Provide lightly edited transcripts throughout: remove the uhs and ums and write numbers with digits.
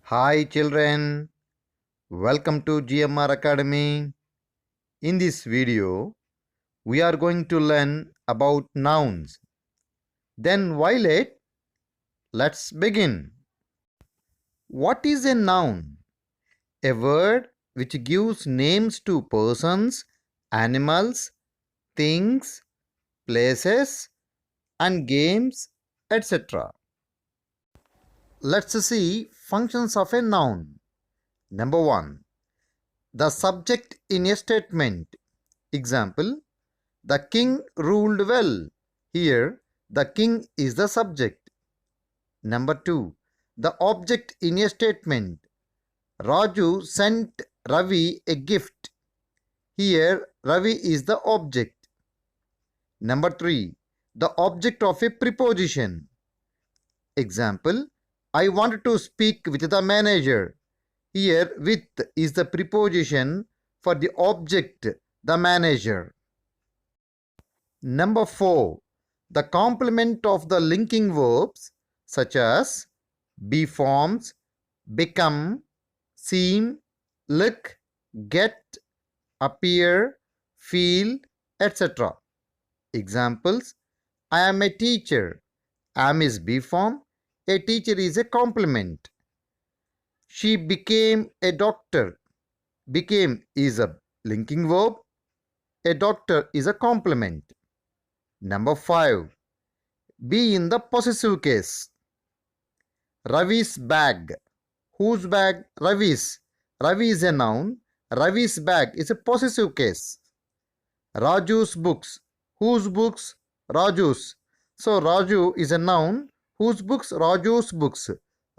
Hi children, welcome to GMR Academy. In this video, we are going to learn about nouns. Then Violet, let's begin. What is a noun? A word which gives names to persons, animals, things, places, and games, etc. Let's see functions of a noun. Number 1. The subject in a statement. Example, the king ruled well. Here, the king is the subject. Number 2. The object in a statement. Raju sent Ravi a gift. Here, Ravi is the object. Number 3. The object of a preposition. Example, I want to speak with the manager. Here, with is the preposition for the object, the manager. Number 4. The complement of the linking verbs such as be forms, become, seem, look, get, appear, feel, etc. Examples, I am a teacher. Am is be form. A teacher is a complement. She became a doctor. Became is a linking verb. A doctor is a complement. Number 5. Be in the possessive case. Ravi's bag. Whose bag? Ravi's. Ravi is a noun. Ravi's bag is a possessive case. Raju's books. Whose books? Raju's. So Raju is a noun. Whose books? Raju's books.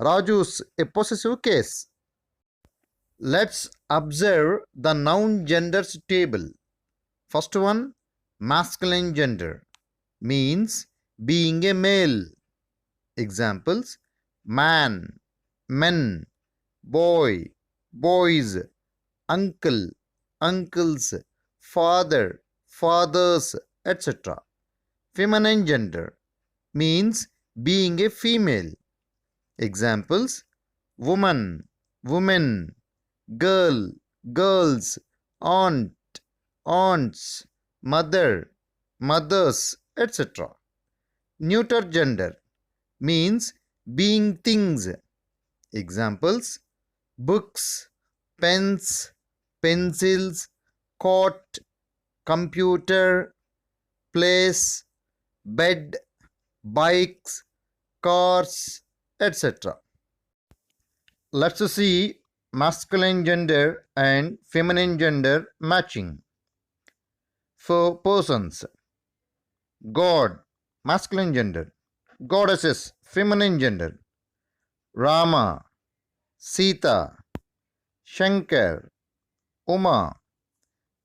Raju's a possessive case. Let's observe the noun genders table. First one, masculine gender means being a male. Examples, man, men, boy, boys, uncle, uncles, father, fathers, etc. Feminine gender means being a female. Examples, woman, women, girl, girls, aunt, aunts, mother, mothers, etc. Neuter gender means being things. Examples, books, pens, pencils, coat, computer, place, bed, bikes, cars, etc. Let's see masculine gender and feminine gender matching. For persons, God, masculine gender. Goddesses, feminine gender. Rama, Sita, Shankar, Uma,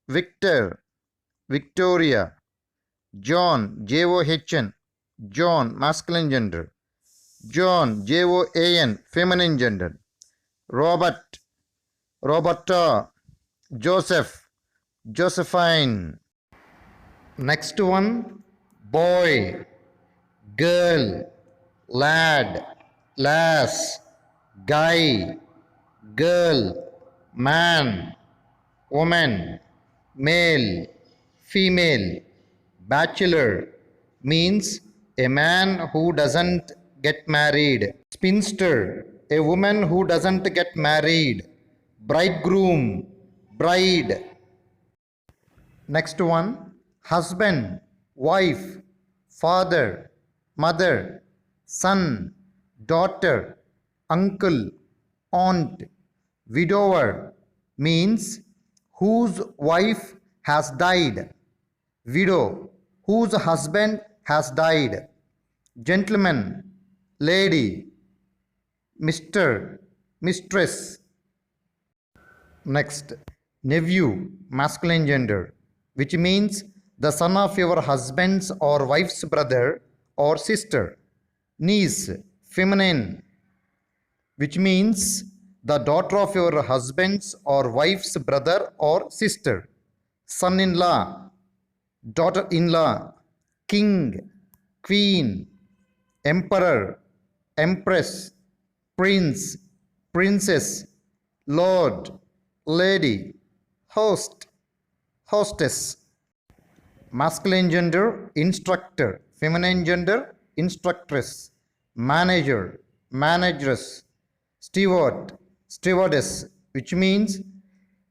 Victor, Victoria, John, J-O-H-N, John, masculine gender. John, J-O-A-N, feminine gender. Robert, Roberta, Joseph, Josephine. Next one, boy, girl, lad, lass, guy, girl, man, woman, male, female. Bachelor means a man who doesn't get married. Spinster, a woman who doesn't get married. Bridegroom, bride. Next one, husband, wife, father, mother, son, daughter, uncle, aunt. Widower means whose wife has died. Widow, whose husband has died. Gentleman, lady, Mr., mistress. Next, nephew, masculine gender, which means the son of your husband's or wife's brother or sister. Niece, feminine, which means the daughter of your husband's or wife's brother or sister. Son-in-law, daughter-in-law, king, queen, emperor, empress, prince, princess, lord, lady, host, hostess. Masculine gender, instructor. Feminine gender, instructress. Manager, manageress. Steward, stewardess, which means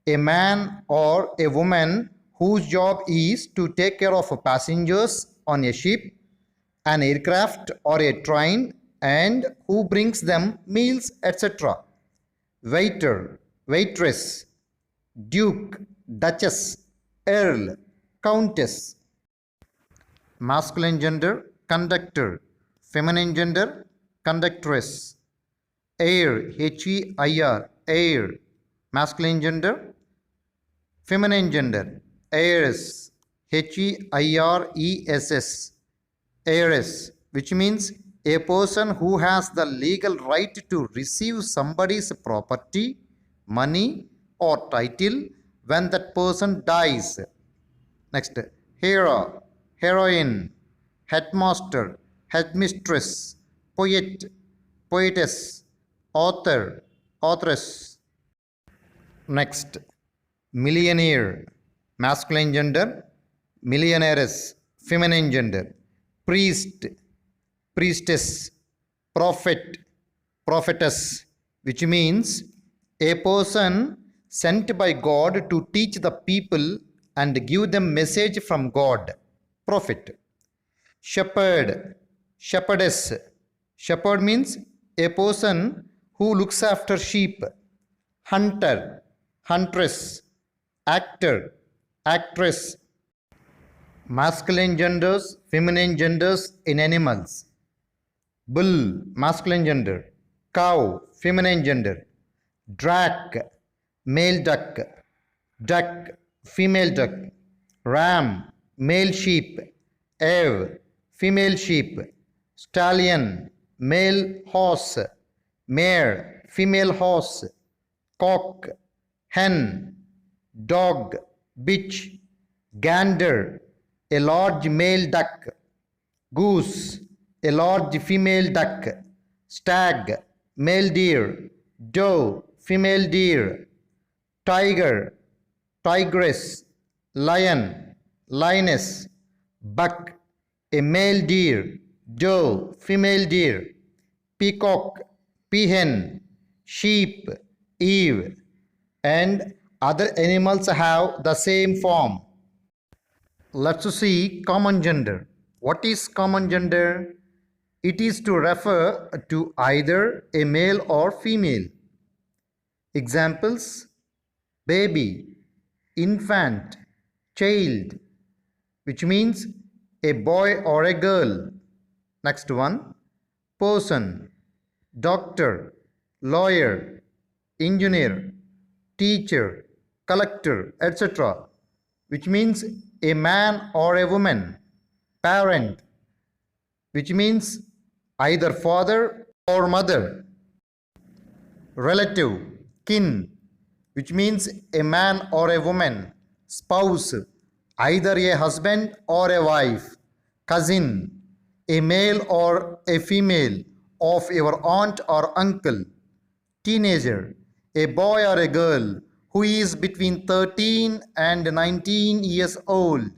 a man or a woman whose job is to take care of passengers on a ship, an aircraft, or a train, and who brings them meals, etc. Waiter, waitress, duke, duchess, earl, countess. Masculine gender, conductor. Feminine gender, conductress. Heir, H-E-I-R, heir. Masculine gender, feminine gender, heiress, H-E-I-R-E-S-S, heiress, which means a person who has the legal right to receive somebody's property, money, or title when that person dies. Next, hero, heroine, headmaster, headmistress, poet, poetess, author, authoress. Next, millionaire, masculine gender, millionaires, feminine gender, priest, priestess, prophet, prophetess, which means a person sent by God to teach the people and give them message from God, prophet. Shepherd, shepherdess, shepherd means a person who looks after sheep. Hunter, huntress, actor, actress. Masculine genders, feminine genders in animals. Bull, masculine gender. Cow, feminine gender. Duck, male duck. Duck, female duck. Ram, male sheep. Ewe, female sheep. Stallion, male horse. Mare, female horse. Cock, hen, dog, bitch. Gander, a large male duck. Goose, a large female duck. Stag, male deer. Doe, female deer. Tiger, tigress. Lion, lioness. Buck, a male deer. Doe, female deer. Peacock, peahen. Sheep, Eve, and other animals have the same form. Let's see common gender. What is common gender? It is to refer to either a male or female. Examples: baby, infant, child, which means a boy or a girl. Next one, person, doctor, lawyer, engineer, teacher, collector, etc., which means a man or a woman. Parent, which means either father or mother. Relative, kin, which means a man or a woman. Spouse, either a husband or a wife. Cousin, a male or a female of your aunt or uncle. Teenager, a boy or a girl who is between 13 and 19 years old.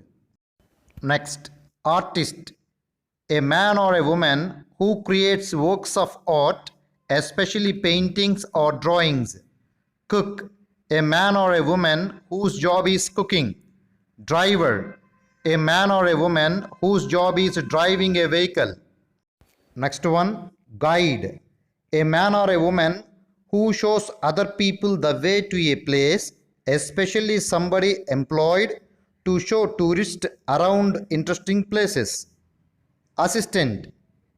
Next, artist, a man or a woman who creates works of art, especially paintings or drawings. Cook, a man or a woman whose job is cooking. Driver, a man or a woman whose job is driving a vehicle. Next one, guide, a man or a woman who shows other people the way to a place, especially somebody employed to show tourists around interesting places. Assistant,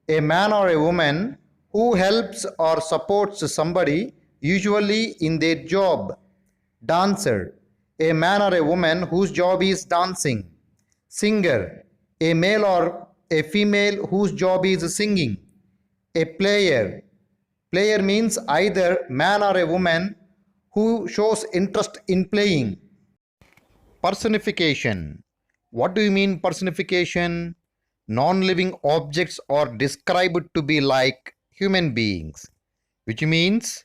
a man or a woman who helps or supports somebody, usually in their job. Dancer, a man or a woman whose job is dancing. Singer, a male or a female whose job is singing. A player, player means either man or a woman who shows interest in playing. Personification. What do you mean personification? Non-living objects are described to be like human beings, which means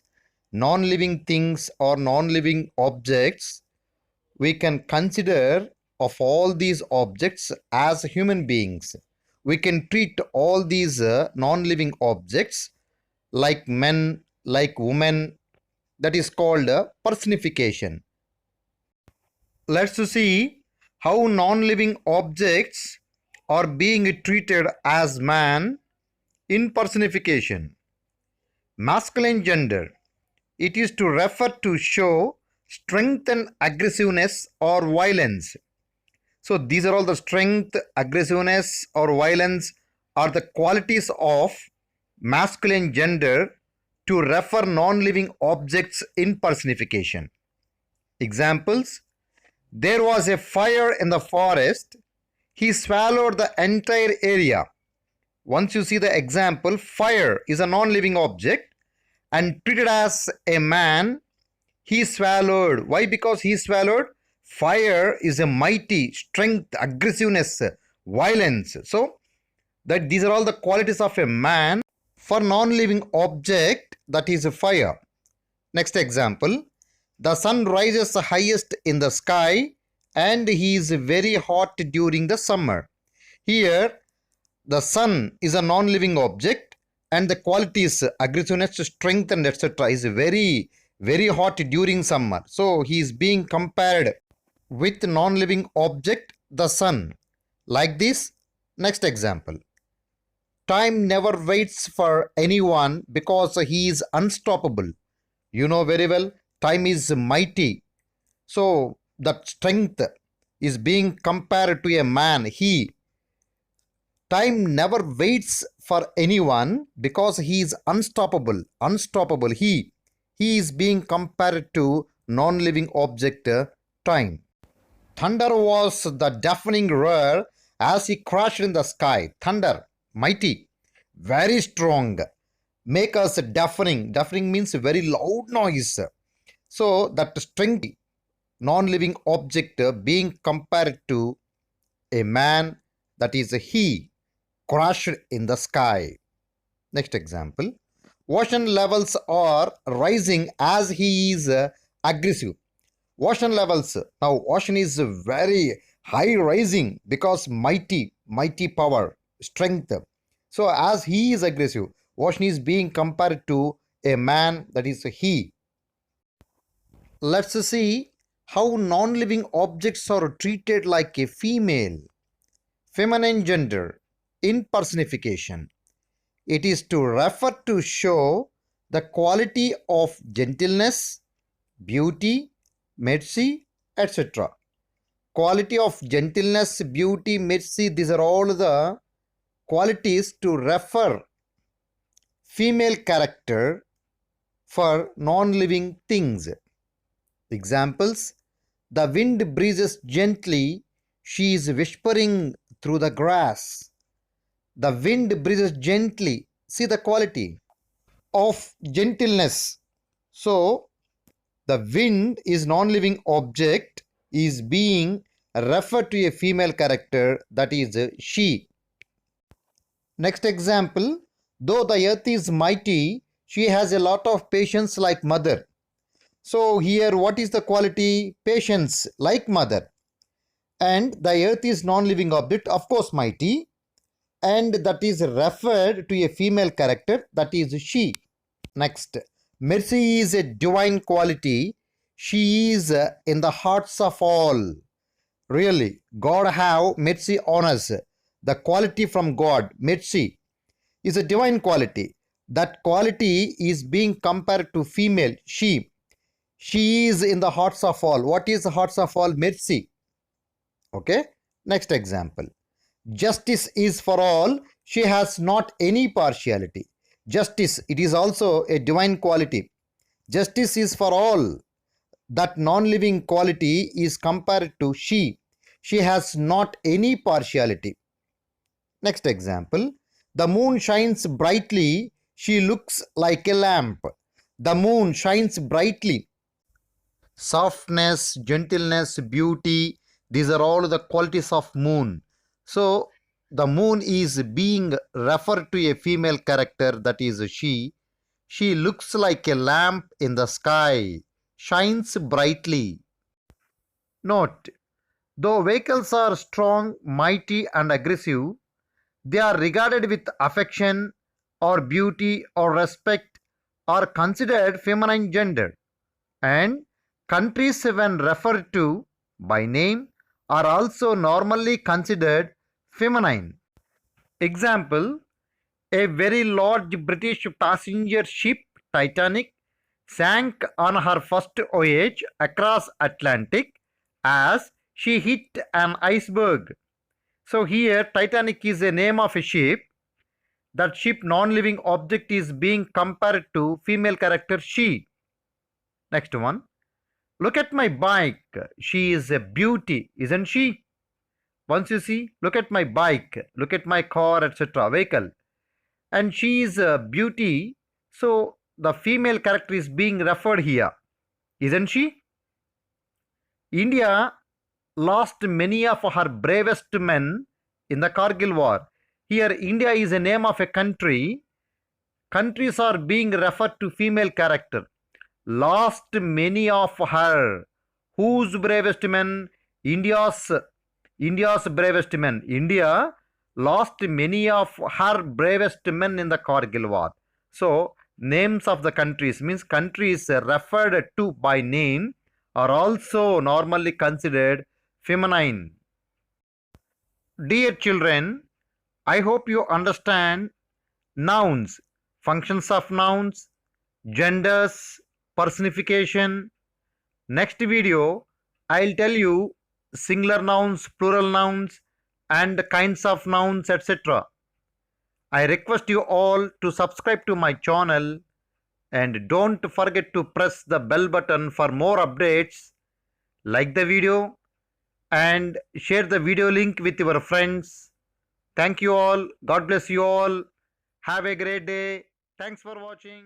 non-living things or non-living objects, we can consider of all these objects as human beings. We can treat all these non-living objects like men, like women. That is called personification. Let's see how non-living objects are being treated as man in personification. Masculine gender. It is to refer to show strength and aggressiveness or violence. So these are all the strength, aggressiveness or violence are the qualities of masculine gender to refer non-living objects in personification. Examples: there was a fire in the forest. He swallowed the entire area. Once you see the example, fire is a non-living object and treated as a man. He swallowed. Why? Because he swallowed. Fire is a mighty strength, aggressiveness, violence. So that these are all the qualities of a man for non-living object, that is a fire. Next example: the sun rises highest in the sky and he is very hot during the summer. Here the sun is a non-living object and the qualities aggressiveness, strength and etc. is very hot during summer. So he is being compared with non-living object, the sun. Like this. Next example: time never waits for anyone because he is unstoppable. You know very well, time is mighty. So that strength is being compared to a man. Time never waits for anyone because he is unstoppable. Unstoppable. He is being compared to non-living object, time. Thunder was the deafening roar as he crashed in the sky. Thunder, mighty, very strong, make us deafening. Deafening means very loud noise. So that strength, non-living object being compared to a man, that is he, crashed in the sky. Next example: ocean levels are rising as he is aggressive. Ocean levels, now ocean is very high rising because mighty power, strength. So as he is aggressive, ocean is being compared to a man, that is he. Let's see how non-living objects are treated like a female, feminine gender in personification. It is to refer to show the quality of gentleness, beauty, mercy, etc. Quality of gentleness, beauty, mercy, these are all the qualities to refer female character for non-living things. Examples: the wind breezes gently, she is whispering through the grass. The wind breezes gently. See the quality of gentleness. So the wind is non-living object, is being referred to a female character, that is she. Next example: though the earth is mighty, she has a lot of patience like mother. So here what is the quality? Patience like mother. And the earth is non-living object, of course mighty, and that is referred to a female character, that is she. Next, mercy is a divine quality. She is in the hearts of all. Really, God have mercy on us. The quality from God, mercy, is a divine quality. That quality is being compared to female, she. She is in the hearts of all. What is the hearts of all? Mercy. Okay. Next example: justice is for all. She has not any partiality. Justice, it is also a divine quality. Justice is for all. That non-living quality is compared to she. She has not any partiality. Next example: the moon shines brightly. She looks like a lamp. The moon shines brightly. Softness, gentleness, beauty, these are all the qualities of moon. So the moon is being referred to a female character, that is she. She looks like a lamp in the sky, shines brightly. Note: though vehicles are strong, mighty, and aggressive, they are regarded with affection or beauty or respect, are considered feminine gender, and countries, when referred to by name, are also normally considered feminine. Example: a very large British passenger ship, Titanic, sank on her first voyage across Atlantic as she hit an iceberg. So here Titanic is a name of a ship. That ship non-living object is being compared to female character she. Next one. Look at my bike. She is a beauty, isn't she? Once you see, look at my bike, look at my car, etc. vehicle. And she is a beauty. So the female character is being referred here, isn't she? India lost many of her bravest men in the Kargil war. Here, India is a name of a country. Countries are being referred to female character. Lost many of her. Whose bravest men? India's bravest men. India lost many of her bravest men in the Kargil war. So, names of the countries means countries referred to by name are also normally considered feminine. Dear children, I hope you understand nouns, functions of nouns, genders, personification. Next video, I'll tell you singular nouns, plural nouns, and kinds of nouns, etc. I request you all to subscribe to my channel and don't forget to press the bell button for more updates. Like the video and share the video link with your friends. Thank you all. God bless you all. Have a great day. Thanks for watching.